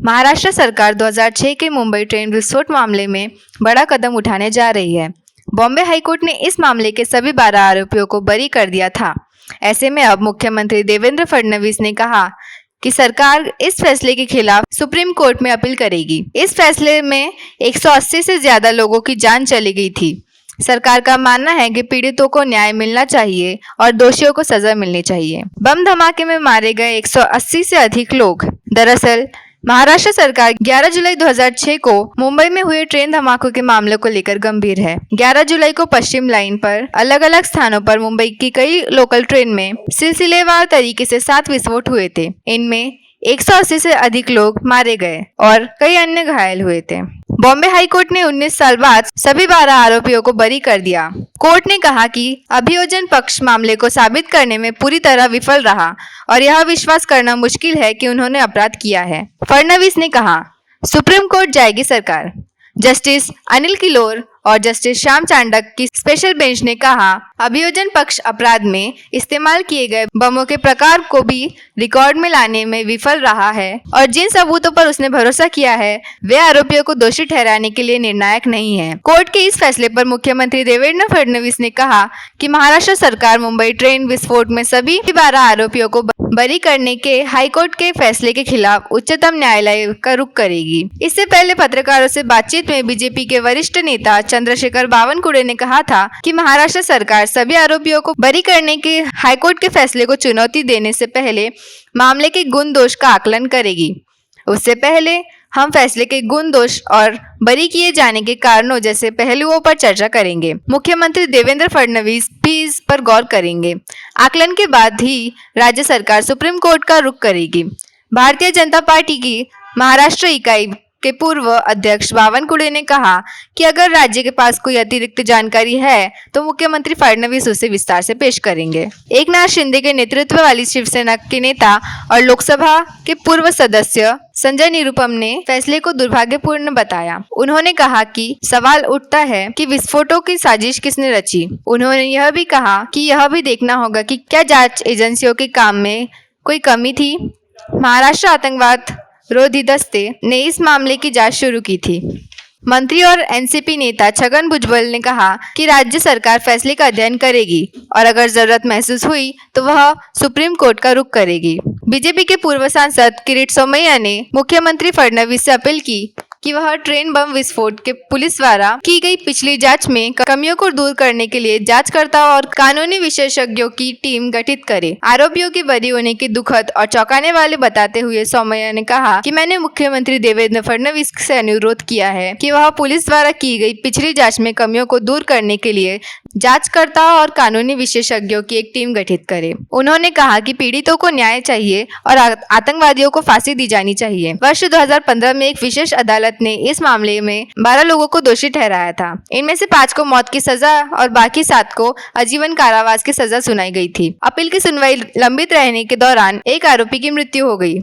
महाराष्ट्र सरकार 2006 के मुंबई ट्रेन विस्फोट मामले में बड़ा कदम उठाने जा रही है। बॉम्बे हाईकोर्ट ने इस मामले के सभी 12 आरोपियों को बरी कर दिया था। ऐसे में अब मुख्यमंत्री देवेंद्र फडणवीस ने कहा कि सरकार इस फैसले के खिलाफ सुप्रीम कोर्ट में अपील करेगी। इस फैसले में 180 से ज्यादा लोगों की जान चली गई थी। सरकार का मानना है कि पीड़ितों को न्याय मिलना चाहिए और दोषियों को सजा मिलनी चाहिए। बम धमाके में मारे गए 180 से अधिक लोग। दरअसल महाराष्ट्र सरकार 11 जुलाई 2006 को मुंबई में हुए ट्रेन धमाकों के मामले को लेकर गंभीर है। 11 जुलाई को पश्चिम लाइन पर अलग अलग स्थानों पर मुंबई की कई लोकल ट्रेन में सिलसिलेवार तरीके से 7 विस्फोट हुए थे। इनमें 180 से अधिक लोग मारे गए और कई अन्य घायल हुए थे। बॉम्बे हाईकोर्ट ने 19 साल बाद सभी 12 आरोपियों को बरी कर दिया। कोर्ट ने कहा कि अभियोजन पक्ष मामले को साबित करने में पूरी तरह विफल रहा और यह विश्वास करना मुश्किल है कि उन्होंने अपराध किया है। फडणवीस ने कहा, सुप्रीम कोर्ट जाएगी सरकार। जस्टिस अनिल किलोर और जस्टिस श्याम चांडक की स्पेशल बेंच ने कहा, अभियोजन पक्ष अपराध में इस्तेमाल किए गए बमों के प्रकार को भी रिकॉर्ड में लाने में विफल रहा है और जिन सबूतों पर उसने भरोसा किया है वे आरोपियों को दोषी ठहराने के लिए निर्णायक नहीं है। कोर्ट के इस फैसले पर मुख्यमंत्री देवेंद्र फडणवीस ने कहा कि महाराष्ट्र सरकार मुंबई ट्रेन विस्फोट में सभी 12 आरोपियों को बरी करने के हाईकोर्ट के फैसले के खिलाफ उच्चतम न्यायालय का रुख करेगी। इससे पहले पत्रकारों से बातचीत में बीजेपी के वरिष्ठ नेता चंद्रशेखर बावनकुळे ने कहा था कि महाराष्ट्र सरकार सभी आरोपियों को बरी करने के हाईकोर्ट के फैसले को चुनौती देने से पहले मामले के गुण दोष का आकलन करेगी। उससे पहले हम फैसले के गुण दोष और बरी किए जाने के कारणों जैसे पहलुओं पर चर्चा करेंगे। मुख्यमंत्री देवेंद्र फडणवीस भी इस पर गौर करेंगे। आकलन के बाद ही राज्य सरकार सुप्रीम कोर्ट का रुख करेगी। भारतीय जनता पार्टी की महाराष्ट्र इकाई के पूर्व अध्यक्ष बावनकुळे ने कहा कि अगर राज्य के पास कोई अतिरिक्त जानकारी है तो मुख्यमंत्री फडणवीस उसे विस्तार से पेश करेंगे। एकनाथ शिंदे के नेतृत्व वाली शिवसेना के नेता और लोकसभा के पूर्व सदस्य संजय निरुपम ने फैसले को दुर्भाग्यपूर्ण बताया। उन्होंने कहा कि सवाल उठता है कि विस्फोटों की साजिश किसने रची। उन्होंने यह भी कहा कि यह भी देखना होगा कि क्या जांच एजेंसियों के काम में कोई कमी थी। महाराष्ट्र आतंकवाद विरोधी दस्ते ने इस मामले की जांच शुरू की थी। मंत्री और एनसीपी नेता छगन भुजबल ने कहा कि राज्य सरकार फैसले का अध्ययन करेगी और अगर जरूरत महसूस हुई तो वह सुप्रीम कोर्ट का रुख करेगी। बीजेपी के पूर्व सांसद किरीट सोमैया ने मुख्यमंत्री फडणवीस से अपील की कि वह ट्रेन बम विस्फोट के पुलिस द्वारा की गई पिछली जांच में कमियों को दूर करने के लिए जांचकर्ता और कानूनी विशेषज्ञों की टीम गठित करे। आरोपियों की बरी होने की दुखद और चौंकाने वाले बताते हुए सोमैया ने कहा कि मैंने मुख्यमंत्री देवेंद्र फडणवीस से अनुरोध किया है कि वह पुलिस द्वारा की गई पिछली जांच में कमियों को दूर करने के लिए जांचकर्ता और कानूनी विशेषज्ञों की एक टीम गठित करे। उन्होंने कहा कि पीड़ितों को न्याय चाहिए और आतंकवादियों को फांसी दी जानी चाहिए। वर्ष 2015 में एक विशेष अदालत ने इस मामले में 12 लोगों को दोषी ठहराया था। इनमें से 5 को मौत की सजा और बाकी 7 को आजीवन कारावास की सजा सुनाई गई थी। अपील की सुनवाई लंबित रहने के दौरान एक आरोपी की मृत्यु हो गई।